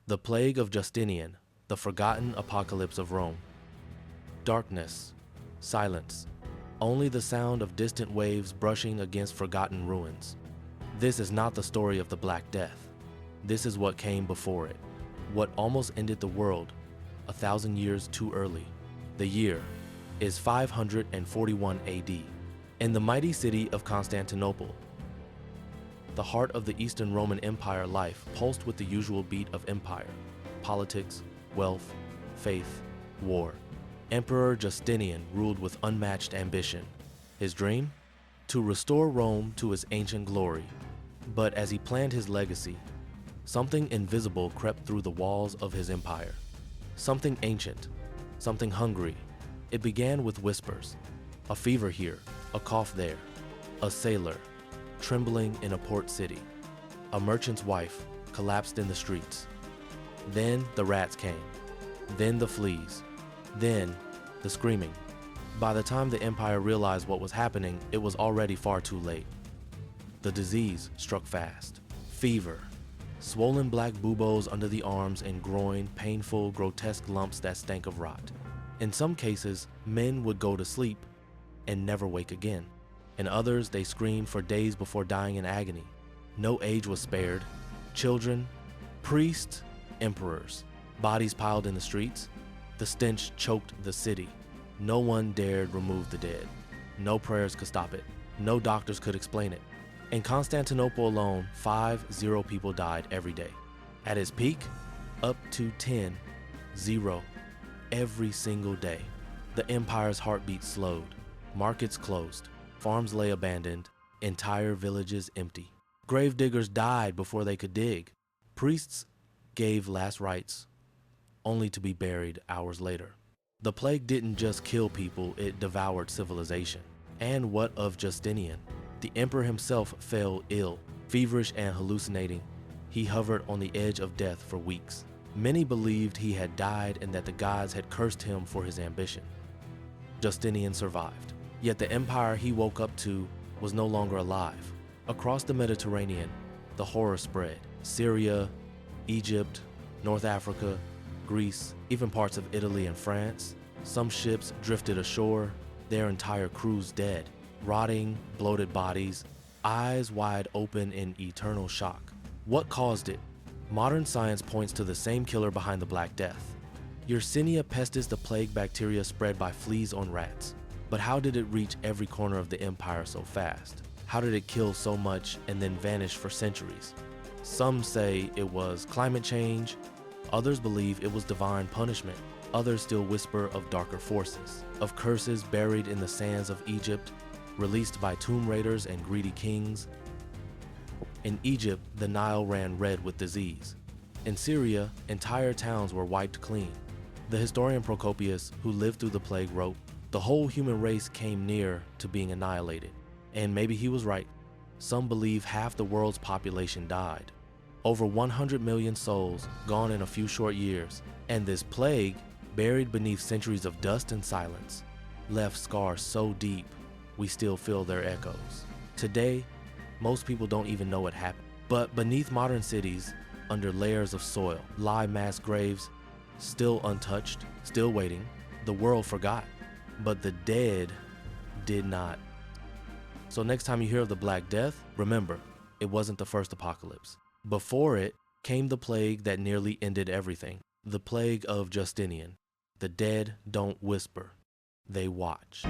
The Plague of Justinian, the forgotten apocalypse of Rome. Darkness, silence, only the sound of distant waves brushing against forgotten ruins. This is not the story of the Black Death. This is what came before it, what almost ended the world 1,000 years too early. The year is 541 AD, in the mighty city of Constantinople. The heart of the Eastern Roman Empire life pulsed with the usual beat of empire, politics, wealth, faith, war. Emperor Justinian ruled with unmatched ambition. His dream? To restore Rome to its ancient glory. But as he planned his legacy, something invisible crept through the walls of his empire. Something ancient, something hungry. It began with whispers. A fever here, a cough there, a sailor trembling in a port city. A merchant's wife collapsed in the streets. Then the rats came. Then the fleas. Then the screaming. By the time the empire realized what was happening, it was already far too late. The disease struck fast. Fever. Swollen black buboes under the arms and groin, painful, grotesque lumps that stank of rot. In some cases, men would go to sleep and never wake again. In others, they screamed for days before dying in agony. No age was spared. Children, priests, emperors, bodies piled in the streets. The stench choked the city. No one dared remove the dead. No prayers could stop it. No doctors could explain it. In Constantinople alone, 50 people died every day. At its peak, up to 10, every single day. The empire's heartbeat slowed. Markets closed. Farms lay abandoned. Entire villages empty. Gravediggers died before they could dig. Priests gave last rites, only to be buried hours later. The plague didn't just kill people, it devoured civilization. And what of Justinian? The emperor himself fell ill, feverish and hallucinating. He hovered on the edge of death for weeks. Many believed he had died and that the gods had cursed him for his ambition. Justinian survived. Yet the empire he woke up to was no longer alive. Across the Mediterranean, the horror spread. Syria, Egypt, North Africa, Greece, even parts of Italy and France. Some ships drifted ashore, their entire crews dead. Rotting, bloated bodies, eyes wide open in eternal shock. What caused it? Modern science points to the same killer behind the Black Death. Yersinia pestis, the plague bacteria spread by fleas on rats. But how did it reach every corner of the empire so fast? How did it kill so much and then vanish for centuries? Some say it was climate change. Others believe it was divine punishment. Others still whisper of darker forces, of curses buried in the sands of Egypt, released by tomb raiders and greedy kings. In Egypt, the Nile ran red with disease. In Syria, entire towns were wiped clean. The historian Procopius, who lived through the plague, wrote, "The whole human race came near to being annihilated." And maybe he was right. Some believe half the world's population died. Over 100 million souls gone in a few short years. And this plague, buried beneath centuries of dust and silence, left scars so deep we still feel their echoes. Today, most people don't even know what happened. But beneath modern cities, under layers of soil, lie mass graves, still untouched, still waiting. The world forgot, but the dead did not. So next time you hear of the Black Death, remember, it wasn't the first apocalypse. Before it came the plague that nearly ended everything. The Plague of Justinian. The dead don't whisper, they watch.